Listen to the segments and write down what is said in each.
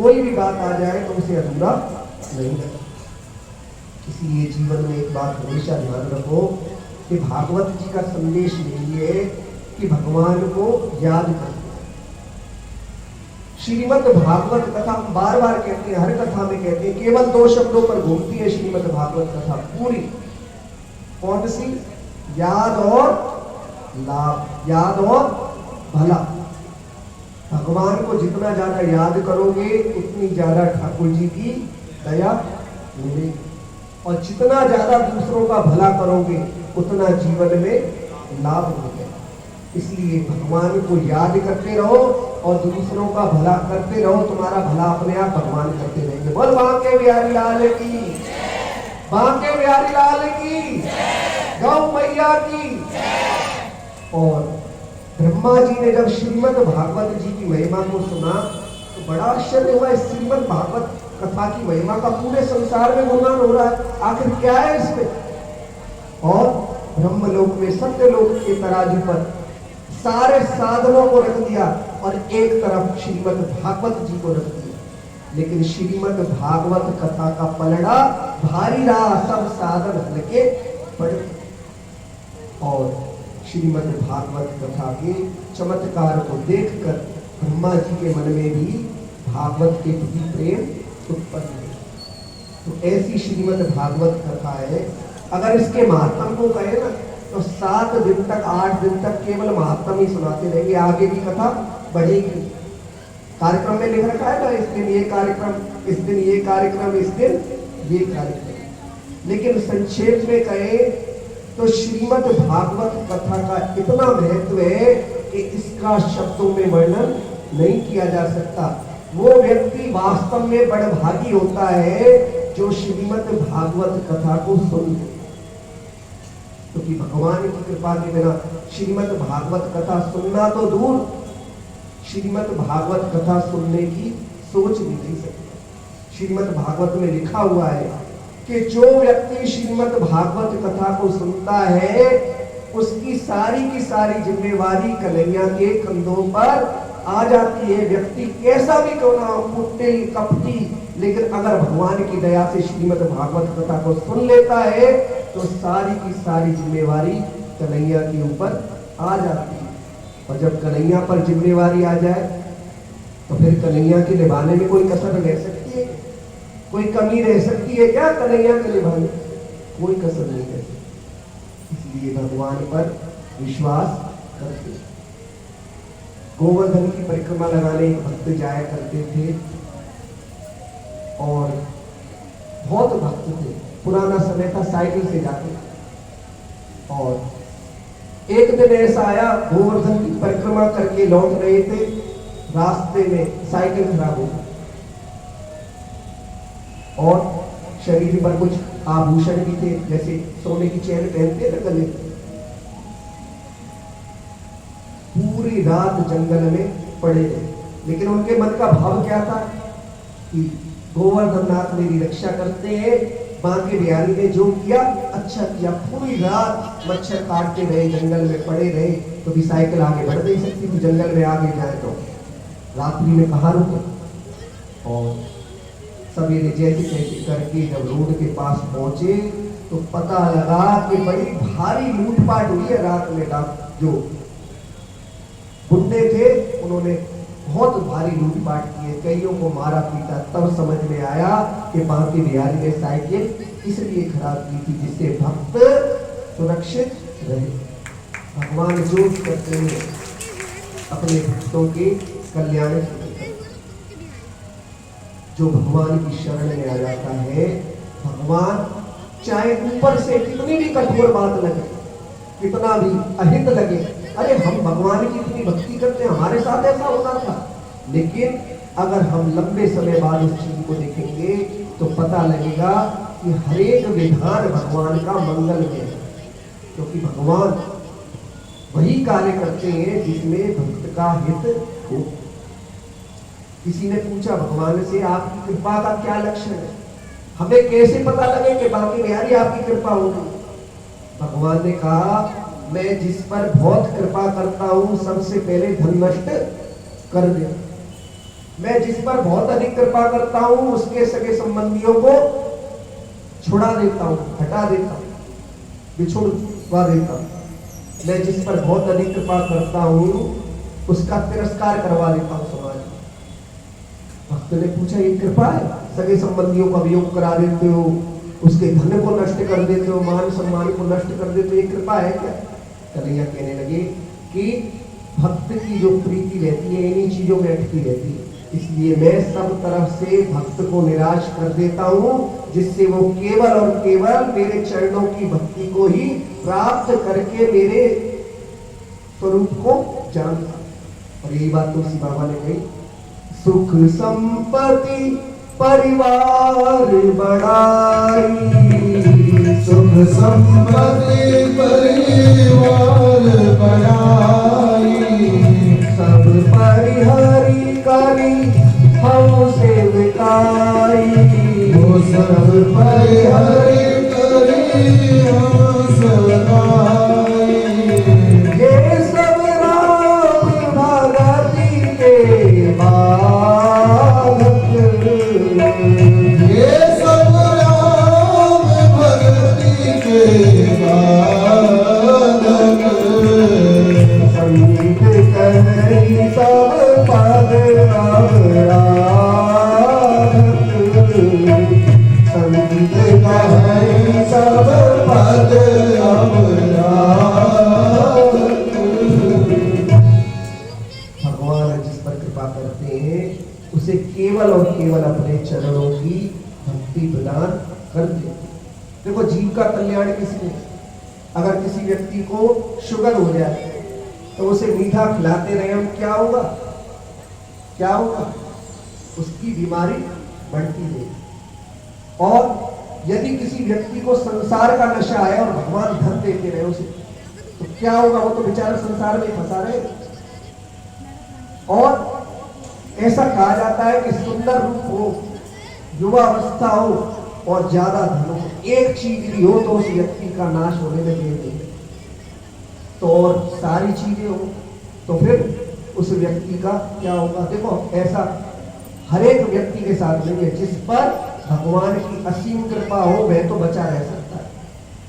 कोई भी बात आ जाए तो उसे अधूरा नहीं रखो। इसलिए जीवन में एक बात हमेशा ध्यान रखो कि भागवत जी का संदेश यही है कि भगवान को याद करो। श्रीमद् भागवत कथा हम बार बार कहते हैं, हर कथा में कहते हैं, केवल 2 शब्दों पर घूमती है श्रीमद् भागवत कथा पूरी। कौन सी? याद और लाभ, याद और भला। भगवान को जितना ज्यादा याद करोगे उतनी ज्यादा ठाकुर जी की दया मिलेगी, और जितना ज्यादा दूसरों का भला करोगे उतना जीवन में लाभ मिलेगा। इसलिए भगवान को याद करते रहो और दूसरों का भला करते रहो, तुम्हारा भला अपने आप भगवान करते रहेंगे। बोल बांके बिहारी लाल की, बांके बिहारी लाल की, गौ मैया की। और ब्रह्मा जी ने जब श्रीमद् भागवत जी की महिमा को सुना तो बड़ा आश्चर्य हुआ। इस श्रीमद् भागवत कथा की महिमा का पूरे संसार में गुणगान हो रहा है, आखिर क्या है इसमें। और ब्रह्मलोक में सत्यलोक के तराजू पर सारे साधनों को रख दिया और एक तरफ श्रीमद् भागवत जी को रख दिया। लेकिन श्रीमद् भागवत कथा का पलड़ा भारी रहा, सब साधन हल्के पड़े। और श्रीमद् भागवत कथा के चमत्कार को देखकर ब्रह्मा जी के मन में भी भागवत के प्रति प्रेम उत्पन्न हुआ। तो ऐसी श्रीमद् भागवत कथा है। अगर इसके महात्म को कहे ना तो 7 दिन तक 8 दिन तक केवल महात्म ही सुनाते रहेंगे, आगे की कथा बढ़ेगी। कार्यक्रम में लिख रखा है ना, इस दिन ये कार्यक्रम, इस दिन ये कार्यक्रम, इस दिन ये कार्यक्रम। लेकिन संक्षेप में कहे तो श्रीमद् भागवत कथा का इतना महत्व है कि इसका शब्दों में वर्णन नहीं किया जा सकता। वो व्यक्ति वास्तव में बड़भागी होता है जो श्रीमद् भागवत कथा को सुन ले। क्योंकि भगवान की कृपा के बिना श्रीमद् भागवत कथा सुनना तो दूर, श्रीमद् भागवत कथा सुनने की सोच भी नहीं सकता। श्रीमद् भागवत में लिखा हुआ है कि जो व्यक्ति श्रीमद् भागवत कथा को सुनता है उसकी सारी की सारी जिम्मेवारी कन्हैया के कंधों पर आ जाती है। व्यक्ति कैसा भी क्यों ना हो, कुटिल कपटी, लेकिन अगर भगवान की दया से श्रीमद् भागवत कथा को सुन लेता है तो सारी की सारी जिम्मेवारी कन्हैया के ऊपर आ जाती है। और जब कन्हैया पर जिम्मेवारी आ जाए तो फिर कन्हैया के निभाने में कोई कसर रह सकती है? कोई कमी रह सकती है क्या कन्हैया के निभाने? कोई कसर नहीं रह सकती। इसलिए भगवान पर विश्वास करते। गोवर्धन की परिक्रमा लगाने भक्त जाया करते थे और बहुत भक्त थे। पुराना समय था, साइकिल से जाते थे। और एक दिन ऐसा आया, गोवर्धन की परिक्रमा करके लौट रहे थे, रास्ते में साइकिल खराब हो गई और शरीर पर कुछ आभूषण भी थे, जैसे सोने की चेन पहनते ना गले। पूरी रात जंगल में पड़े रहे, लेकिन उनके मन का भाव क्या था कि गोवर्धन नाथ मेरी रक्षा करते हैं। बांके बिहारी ने जो किया अच्छा किया, पूरी रात मच्छर काटते रहे, जंगल में पड़े रहे। तो भी साइकिल आगे बढ़ नहीं सकती थी, जंगल में आगे जाए तो रात्रि में कहाँ रुके। और सवेरे जैसे तैसे करके जब रोड के पास पहुंचे तो पता लगा कि बड़ी भारी लूटपाट हुई है रात में। जो गुंडे थे उन्होंने बहुत भारी लूटपाट की है, कईयों को मारा पीटा। तब समझ में आया कि बांके बिहारी ने साइकिल इसलिए खराब की थी जिससे भक्त सुरक्षित रहे। भगवान जो करते हैं अपने भक्तों के कल्याण के लिए। जो भगवान की शरण में आ जाता है, भगवान चाहे ऊपर से कितनी भी कठोर बात लगे, कितना भी अहित लगे, अरे हम भगवान की इतनी भक्ति करते हैं, हमारे साथ ऐसा होना था। लेकिन अगर हम लंबे समय बाद इस चीज को देखेंगे तो पता लगेगा कि हर एक विधान भगवान का मंगल में है। क्योंकि भगवान वही कार्य करते हैं जिसमें भक्त का हित हो। किसी ने पूछा भगवान से, आपकी कृपा का क्या लक्षण है, हमें कैसे पता लगे कि बांके बिहारी आपकी कृपा होगी? भगवान ने कहा, मैं जिस पर बहुत कृपा करता हूं सबसे पहले धन नष्ट कर दे। मैं जिस पर बहुत अधिक कृपा करता हूं उसके सगे संबंधियों को छुड़ा देता हूं, हटा देता हूं, बिछुड़वा देता हूं। मैं जिस पर बहुत अधिक कृपा करता हूं उसका तिरस्कार करवा देता हूं समाज में। भक्त ने पूछा, ये कृपा है? सगे संबंधियों का वियोग करा देते हो, उसके धन को नष्ट कर देते हो, मान सम्मान को नष्ट कर देते हो, ये कृपा है क्या? कन्हैया कहने लगे कि भक्त की जो प्रीति रहती है इन्हीं चीजों में अटकी रहती है, इसलिए मैं सब तरफ से भक्त को निराश कर देता हूं, जिससे वो केवल और केवल मेरे चरणों की भक्ति को ही प्राप्त करके मेरे स्वरूप को जानता। और यही बात तुलसी बाबा ने कही, सुख संपत्ति परिवार बढ़ाई, सुख संपत्ति परिवार बढ़ाई, सब परिहरी करी हम सेवकाई, वो सब परिहरी करी हम सेवकाई। ये सब राम भगति के बाधक, ये सब राम भक्ति के बाधक, संगीत करी सब पद अवराधक, संगीत करी सब पद अवराधक। भगवान जिस पर कृपा करते हैं उसे केवल और केवल अपने चरणों की भक्ति प्रदान करते हैं। देखो, जीव का कल्याण किसने? अगर किसी व्यक्ति को शुगर हो जाए तो उसे मीठा खिलाते रहे हम, क्या होगा? क्या होगा? उसकी बीमारी बढ़ती है। और यदि किसी व्यक्ति को संसार का नशा है और भगवान धन देते रहे उसे, तो क्या होगा? वो तो बेचारा संसार में फंसा रहे। और ऐसा कहा जाता है कि सुंदर रूप हो, युवा अवस्था हो और ज्यादा धन हो, एक चीज भी हो तो उस व्यक्ति का नाश होने में देर नहीं। तो और सारी चीजें हो तो फिर उस व्यक्ति का क्या होगा? देखो, ऐसा हर एक व्यक्ति के साथ नहीं है। जिस पर भगवान की असीम कृपा हो वह तो बचा रह सकता है,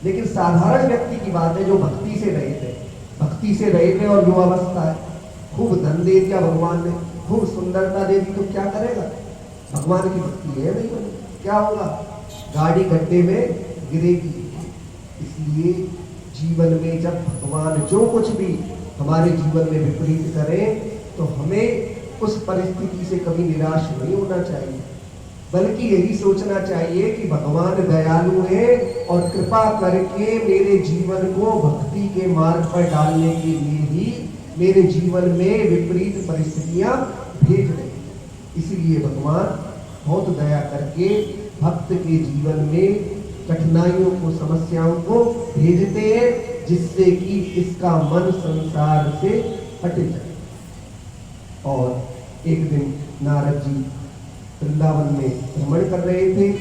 लेकिन साधारण व्यक्ति की बात है जो भक्ति से रहे थे, भक्ति से रहे थे और युवावस्था है, खूब धन दे दिया भगवान ने, खूब सुंदरता दे दी, तो क्या करेगा? भगवान की भक्ति है नहीं बनी, क्या होगा? गाड़ी गड्ढे में गिरेगी। इसलिए जीवन में जब भगवान जो कुछ भी हमारे जीवन में विपरीत करें तो हमें उस परिस्थिति से कभी निराश नहीं होना चाहिए, बल्कि यही सोचना चाहिए कि भगवान दयालु है और कृपा करके मेरे जीवन को भक्ति के मार्ग पर डालने के लिए ही मेरे जीवन में विपरीत परिस्थितियां भेज रहे हैं। इसलिए भगवान बहुत दया करके भक्त के जीवन में कठिनाइयों को, समस्याओं को भेजते हैं, जिससे कि इसका मन संसार से हट जाए। और एक दिन नारद जी वृंदावन में भ्रमण कर रहे थे,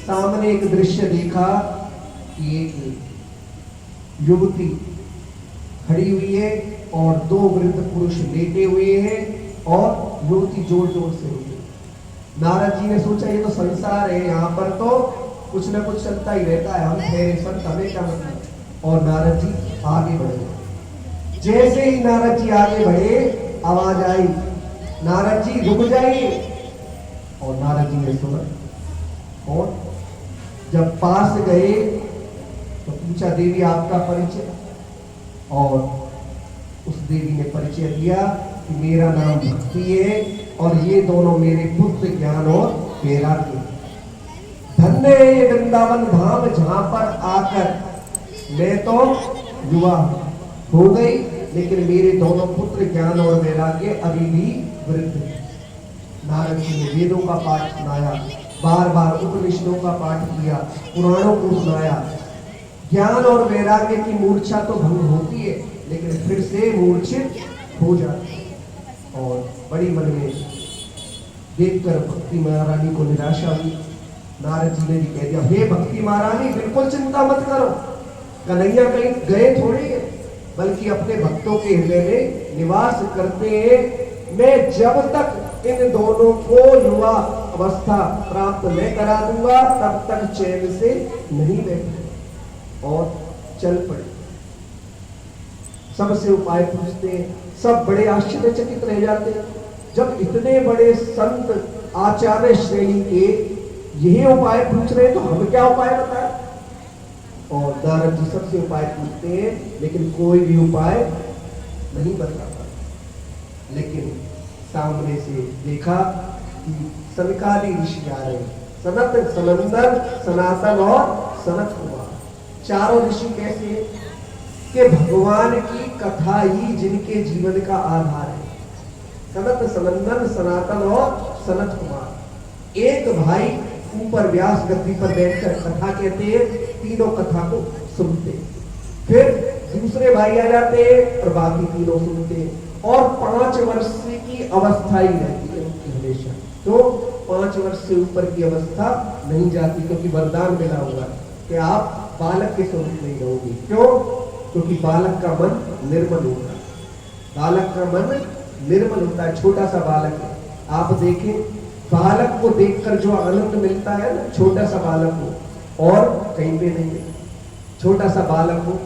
सामने एक दृश्य देखा कि एक युवती खड़ी हुई है और दो वृद्ध पुरुष लेटे हुए हैं और युवती जोर जोर से रोती। नारद जी ने सोचा ये तो संसार है, यहाँ पर तो कुछ ना कुछ चलता ही रहता है, हम ठहरे संत, हमें क्या मतलब। और नारद जी आगे बढ़े। जैसे ही नारद जी आगे बढ़े आवाज आई, नारद जी रुक जाइए। और नारद जी ने सुना। और जब पास गए तो पूछा, देवी आपका परिचय? और उस देवी ने परिचय दिया कि मेरा नाम भक्ति है और ये दोनों मेरे पुत्र ज्ञान और वैराग्य। धन्य है ये वृंदावन धाम जहां पर आकर मैं तो युवा हो गई, लेकिन मेरे दोनों पुत्र ज्ञान और वैराग्य अभी भी वृद्ध हैं। नारद जी ने वेदों का पाठ सुनाया, बार बार उपनिषदों का पाठ किया, पुराणों को सुनाया। ज्ञान और वैराग्य की मूर्छा तो भंग होती है, लेकिन फिर से मूर्छित हो जाती है। और बड़ी मन में देखकर भक्ति महारानी को निराशा हुई। नारद जी ने भी कह दिया, हे भक्ति महारानी, बिल्कुल चिंता मत करो, कन्हैया कहीं गए थोड़ी है, बल्कि अपने भक्तों के हृदय में निवास करते हैं। मैं जब तक इन दोनों को युवा अवस्था प्राप्त मैं करा दूंगा, तब तक चैन से नहीं बैठे और चल पड़े। सबसे उपाय पूछते हैं, सब बड़े आश्चर्यचकित रह जाते हैं। जब इतने बड़े संत आचार्य श्रेणी के यही उपाय पूछ रहे हैं तो हम क्या उपाय बताएं? और नारद जी सबसे उपाय पूछते हैं, लेकिन कोई भी उपाय नहीं बताता। लेकिन सामने से देखा कि सनकादि ऋषि आ रहे, सनत, सनंदन, सनातन और सनत कुमार, चारों ऋषि कैसे कि भगवान की कथा ही जिनके जीवन का आधार है। सनत, सनंदन, सनातन और सनत कुमार, एक भाई ऊपर व्यास गद्दी पर बैठकर कथा कहते हैं, तीनों कथा को सुनते, फिर दूसरे भाई आ जाते हैं और बाकी तीनों सुनते हैं। और 5 वर्ष की अवस्था ही रहती है उनकी हमेशा, तो 5 वर्ष से ऊपर की अवस्था नहीं जाती, क्योंकि वरदान मिला हुआ है कि आप बालक के स्वरूप नहीं रहोगे। क्यों? क्योंकि बालक का मन निर्मल होता है, बालक का मन निर्मल होता है। छोटा सा बालक है, आप देखें बालक को देखकर जो आनंद मिलता है ना, छोटा सा बालक हो और कहीं पे नहीं है। छोटा सा बालक हो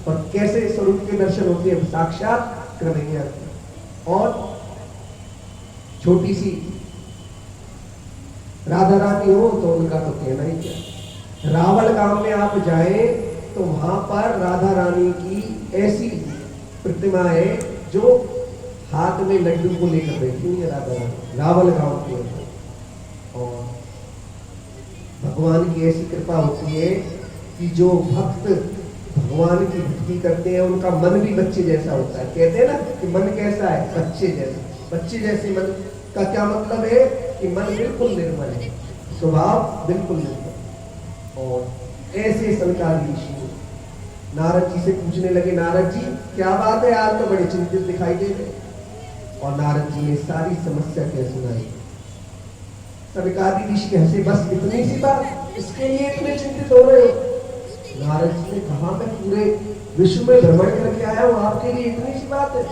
और कैसे स्वरूप के दर्शन होते हैं, साक्षात कन्हैया। और छोटी सी राधा रानी हो तो उनका तो कहना ही क्या। रावल गांव में आप जाएं तो वहां पर राधा रानी की ऐसी प्रतिमा है जो हाथ में लड्डू को लेकर बैठी हुई है राधा रानी, रावल गांव के अंदर। और भगवान की ऐसी कृपा होती है कि जो भक्त भगवान की भक्ति करते हैं उनका मन भी बच्चे जैसा होता है। कहते हैं ना कि मन कैसा है? बच्चे जैसा। बच्चे जैसे मन का क्या मतलब है? कि मन बिल्कुल निर्मल है, स्वभाव बिल्कुल निर्मल। और ऐसे सनकादि ऋषि नारद जी से पूछने लगे, नारद जी क्या बात है, आज तो बड़े चिंतित दिखाई दे रहे। और नारद जी ने सारी समस्या क्या सुनाई। सनकादि ऋषि हंसे, बस इतनी सी बात, इसके लिए इतने चिंतित हो रहे हो? नारद जी ने कहा, मैं पूरे विश्व में भ्रमण करके आया हूं, आपके लिए इतनी सी बात है?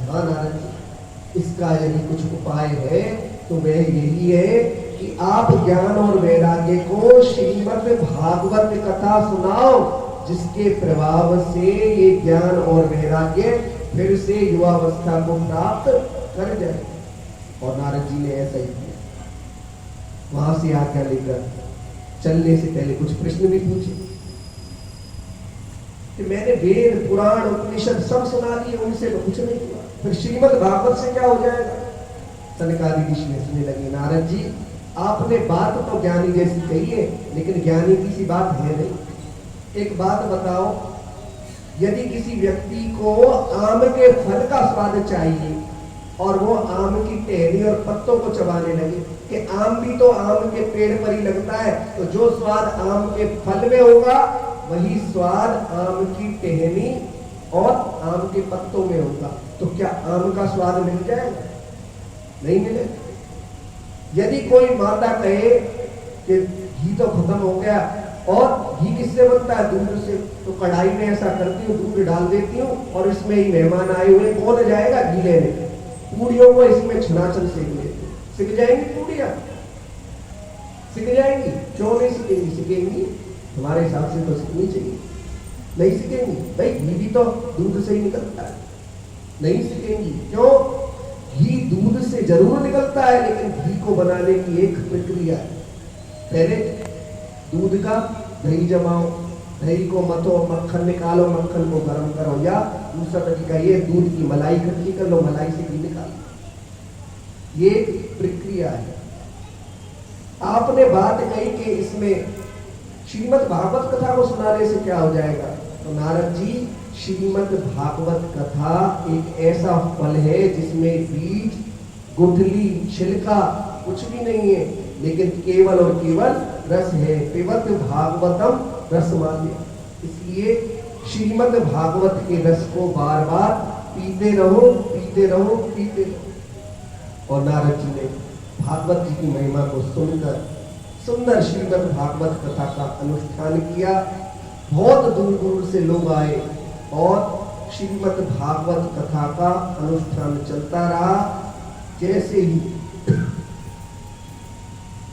हाँ नारद जी, इसका यदि कुछ उपाय है तो वह यही है कि आप ज्ञान और वैराग्य को श्रीमद् भागवत कथा सुनाओ, जिसके प्रभाव से ये ज्ञान और वैराग्य फिर से युवावस्था को प्राप्त कर जाए। और नारद जी ने ऐसा ही किया। वहां से आज्ञा लेकर चलने से पहले कुछ प्रश्न भी पूछे कि मैंने वेद पुराण उपनिषद सब सुना दिए, उनसे तो कुछ नहीं हुआ, फिर श्रीमद् भागवत से क्या हो जाएगा? सनकादि ऋषि हंसने लगे, नारद जी आपने बात तो ज्ञानी जैसी कही है, लेकिन ज्ञानी की सी बात है नहीं। एक बात बताओ, यदि किसी व्यक्ति को आम के फल का स्वाद चाहिए और वो आम की टहनी और पत्तों को चबाने लगे, कि आम भी तो आम के पेड़ पर ही लगता है, तो जो स्वाद आम के फल में होगा वही स्वाद आम की टहनी और आम के पत्तों में होगा, तो क्या आम का स्वाद मिल जाएगा? नहीं मिलेगा। यदि कोई माता कहे कि घी तो खत्म हो गया, और घी किससे बनता है? दूध से, तो कढ़ाई में ऐसा करती हूँ, दूध डाल देती हूँ और इसमें ही मेहमान आए हुए, कौन जाएगा घी लेने? पूड़ियों को इसमें छनाछन सेक लेते, सिक जाएंगी पूड़ियाँ, सिक जाएंगी। क्यों नहीं सिकेंगी? सिकेंगी, हमारे हिसाब से तो सिकनी चाहिए, नहीं सिकेंगी। भाई घी भी तो दूध से ही निकलता है, नहीं सिकेंगी। क्यों? घी दूध से जरूर निकलता है, लेकिन घी को बनाने की एक प्रक्रिया है। पहले दूध का दही जमाओ, दही को मथो, मक्खन निकालो, मक्खन को गर्म करो, या दूसरा तरीका ये दूध की मलाई इकट्ठी कर लो, मलाई से घी निकालो। ये एक प्रक्रिया है। आपने बात कही कि इसमें श्रीमद् भागवत कथा को सुनाने से क्या हो जाएगा, तो नारद जी श्रीमद् भागवत कथा एक ऐसा फल है जिसमें बीज, गुठली, छिलका कुछ भी नहीं है, लेकिन केवल और केवल रस है। पिबत भागवतम रसमाल्य, इसलिए श्रीमद् भागवत के रस को बार बार पीते रहो, पीते रहो, पीते रहो। और नारद जी ने भागवत जी की महिमा को सुनकर सुंदर श्रीमद् भागवत कथा का अनुष्ठान किया। बहुत दूर दूर से लोग आए और श्रीमद् भागवत कथा का अनुष्ठान चलता रहा। जैसे ही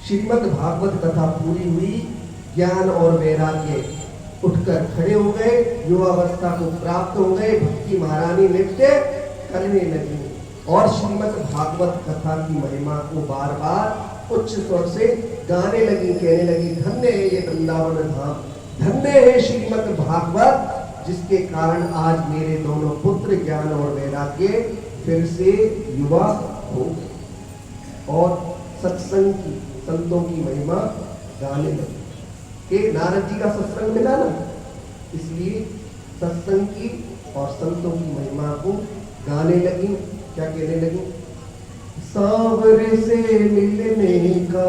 श्रीमद् भागवत कथा पूरी हुई, ज्ञान और वैराग्य उठकर खड़े हो गए, युवावस्था को प्राप्त हो गए, भक्ति महारानी नृत्य करने लगी और श्रीमद् भागवत कथा की महिमा को बार बार उच्च स्वर से गाने लगी, कहने लगी, धन्य है ये वृंदावन धाम, धन्य है श्रीमद् भागवत, जिसके कारण आज मेरे दोनों पुत्र ज्ञान और वैराग्य फिर से युवा हो गए और सत्संग की, संतों की महिमा गाने लगे। कि नारद जी का सत्संग मिला ना, इसलिए सत्संग की और संतों की महिमा को गाने लगी। क्या कहने लगी? सांवरे से मिलने का